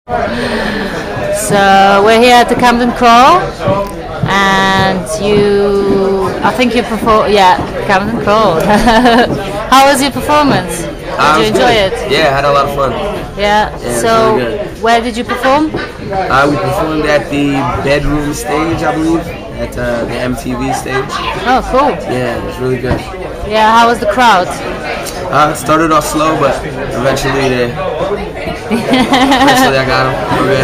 So we're here at the Camden Crawl, and I think you perform. Yeah, Camden Crawl. How was your performance? Did you enjoy it? Yeah, I had a lot of fun. Yeah. So really where did you perform? We performed at the bedroom stage, I believe, at the MTV stage. Oh, cool. Yeah, it was really good. Yeah. How was the crowd? It started off slow, but eventually I got them.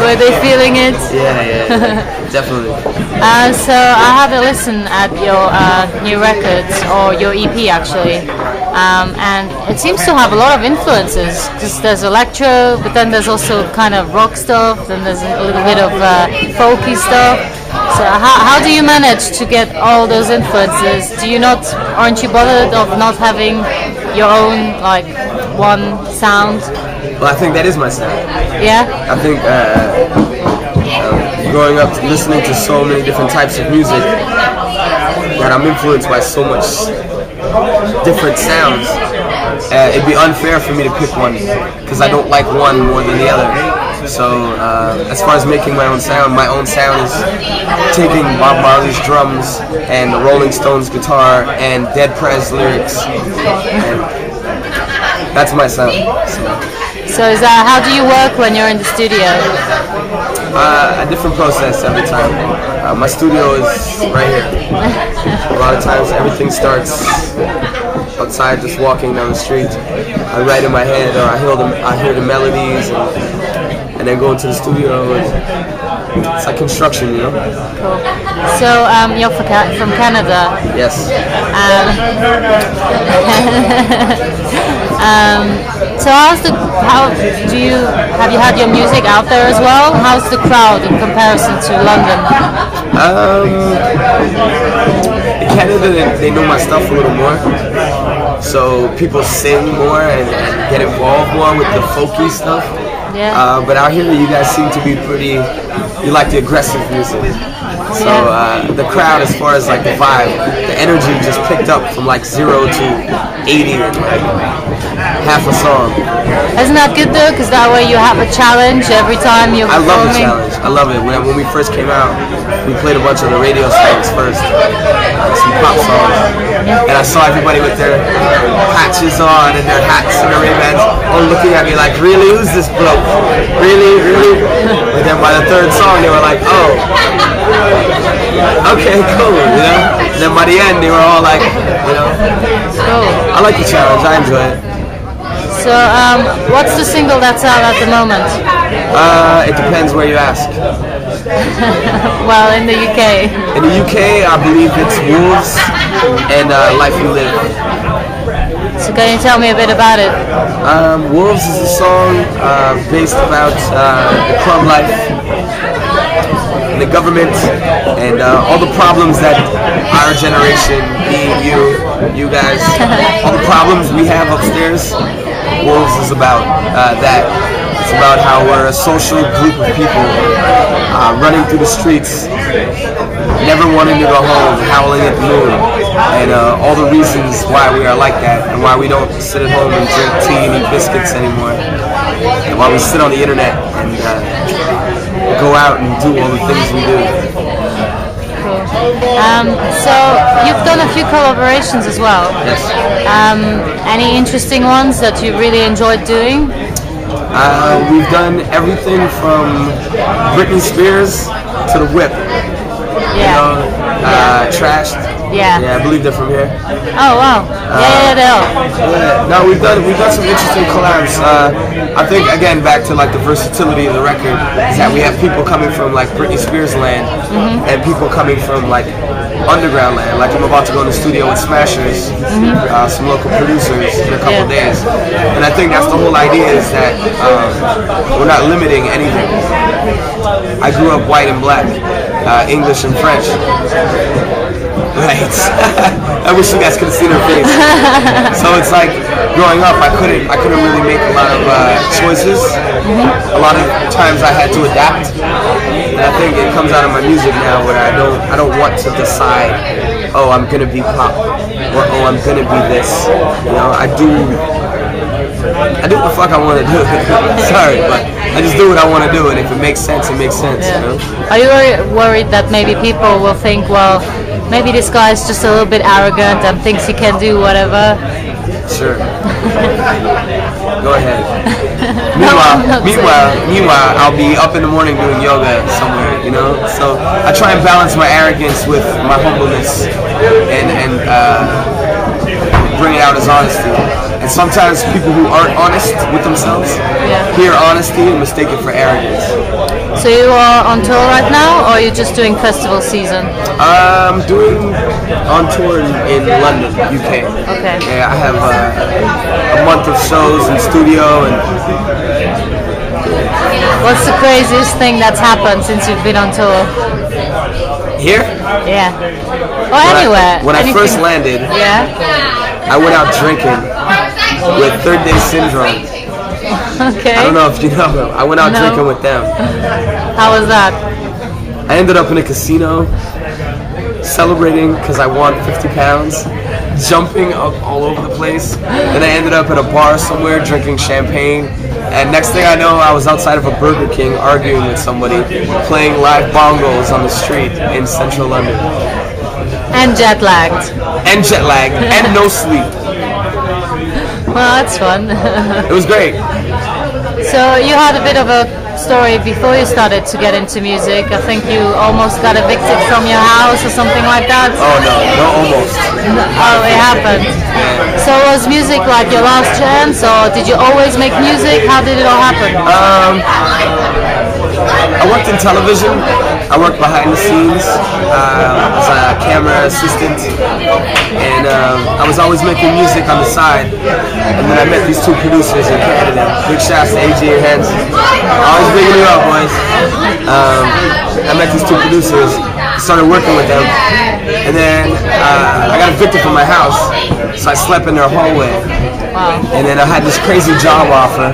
Were they feeling it? Yeah, definitely. So I had a listen at your new records, or your EP actually, and it seems to have a lot of influences, because there's electro, but then there's also kind of rock stuff, then there's a little bit of folky stuff. So how do you manage to get all those influences? Aren't you bothered of not having your own, like, one sound? Well, I think that is my sound. Yeah? I think growing up listening to so many different types of music that I'm influenced by so much different sounds, it'd be unfair for me to pick one, because I don't like one more than the other. So as far as making my own sound is taking Bob Marley's drums and the Rolling Stones guitar and Dead Prez lyrics, and that's my sound. So how do you work when you're in the studio? A different process every time. My studio is right here. A lot of times everything starts outside, just walking down the street. I write in my head, or I hear the melodies, and then go into the studio. It's like construction, you know? Cool. So you're from Canada? Yes. So have you had your music out there as well? How's the crowd in comparison to London? In Canada, they know my stuff a little more. So people sing more and get involved more with the folky stuff. Yeah. But out here, you guys seem to be you like the aggressive music. So the crowd, as far as like the vibe, the energy just picked up from like 0 to 80 in like half a song. Isn't that good though? Because that way you have a challenge every time you're performing. I love the challenge. I love it. When we first came out, we played a bunch of the radio songs first, some pop songs, and I saw everybody with their patches on and their hats and their Ray-Bans all looking at me like, really, who's this bloke? Really, really? But then by the third song, they were like, oh, okay, cool, you know? And then by the end, they were all like, you know? Cool. I like the challenge. I enjoy it. So, what's the single that's out at the moment? It depends where you ask. Well, in the UK. In the UK, I believe it's Wolves and Life We Live. So can you tell me a bit about it? Wolves is a song based about the club life, and the government, and all the problems that our generation, me, you guys, all the problems we have upstairs. Wolves is about that. It's about how we're a social group of people running through the streets, never wanting to go home, howling at the moon, and all the reasons why we are like that, and why we don't sit at home and drink tea and eat biscuits anymore, and why we sit on the internet and go out and do all the things we do. So you've done a few collaborations as well. Yes. Any interesting ones that you really enjoyed doing? We've done everything from Britney Spears to The Whip. Yeah. Trashed. Yeah. Yeah, I believe they're from here. Oh wow. Yeah, they are. Yeah. No, we've done some interesting collabs. I think again back to like the versatility of the record is that we have people coming from like Britney Spears land, and people coming from like underground land. Like I'm about to go in the studio with Smashers, some local producers in a couple days, and I think that's the whole idea is that we're not limiting anything. I grew up white and black, English and French. Right. I wish you guys could have seen her face. So it's like growing up, I couldn't really make a lot of choices. A lot of times I had to adapt, and I think it comes out of my music now where I don't want to decide, oh, I'm gonna be pop, or oh, I'm gonna be this. You know, I I do what the fuck I want to do. Sorry, but I just do what I want to do, and if it makes sense, it makes sense. Yeah. You know? Are you worried that maybe people will think, well, maybe this guy is just a little bit arrogant and thinks he can do whatever? Sure. Go ahead. Meanwhile, I'll be up in the morning doing yoga somewhere, you know. So I try and balance my arrogance with my humbleness, and bring it out as honesty. And sometimes people who aren't honest with themselves hear honesty and mistake it for arrogance. So you are on tour right now, or are you just doing festival season? I'm doing on tour in London, UK. Okay. Yeah, I have a month of shows in studio. And what's the craziest thing that's happened since you've been on tour? Here? Yeah. Or anywhere. When I first landed, I went out drinking with Third Day Syndrome. Okay. I don't know if you know them. I went out drinking with them. How was that? I ended up in a casino celebrating because I won 50 pounds, jumping up all over the place. Then I ended up at a bar somewhere drinking champagne. And next thing I know, I was outside of a Burger King arguing with somebody, playing live bongos on the street in central London. And jet lagged. And jet lagged. And no sleep. Well, that's fun. It was great. So you had a bit of a story before you started to get into music. I think you almost got evicted from your house or something like that. Oh no, almost. Oh, it happened. Yeah. So was music like your last chance, or did you always make music? How did it all happen? I worked in television. I worked behind the scenes as a camera assistant, and I was always making music on the side. And then I met these two producers in Canada. Big shouts to AG and Hans. Always bigging you up, boys. I met these two producers, started working with them, and then I got evicted from my house, so I slept in their hallway. Wow. And then I had this crazy job offer,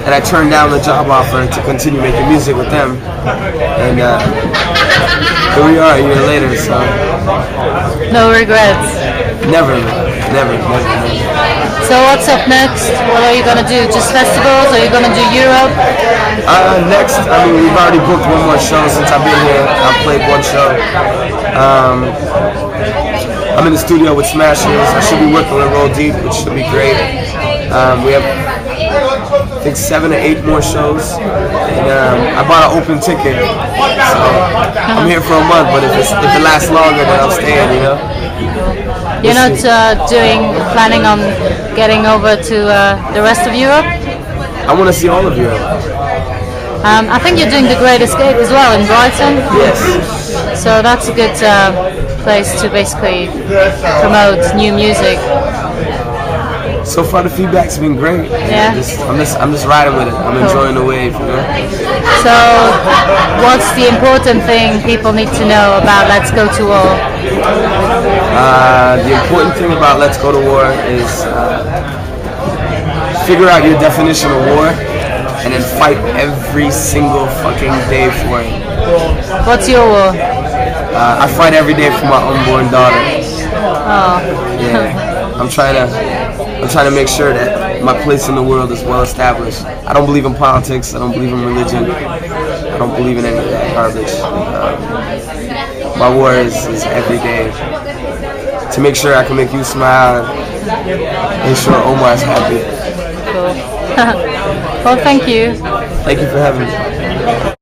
and I turned down the job offer to continue making music with them. And here we are a year later, so. No regrets? Never. So what's up next? What are you gonna do? Just festivals? Or are you gonna do Europe? Next, I mean, we've already booked one more show since I've been here. I've played one show. I'm in the studio with Smashers. I should be working with Roll Deep, which should be great. We have, I think, 7 or 8 more shows, and I bought an open ticket, so I'm here for a month. But if it lasts longer, then I'm staying. You know. You're not planning on getting over to the rest of Europe? I want to see all of Europe. I think you're doing the Great Escape as well in Brighton. Yes. So that's a good place to basically promote new music. So far the feedback's been great. Yeah. I'm just riding with it. I'm enjoying the wave, you know. So what's the important thing people need to know about Let's Go to War? The important thing about Let's Go to War is figure out your definition of war and then fight every single fucking day for it. What's your war? I fight every day for my unborn daughter. Oh. Yeah. I'm trying to make sure that my place in the world is well established. I don't believe in politics. I don't believe in religion. I don't believe in any of that garbage. My war is every day to make sure I can make you smile and make sure Omar's happy. Cool. Well, thank you. Thank you for having me.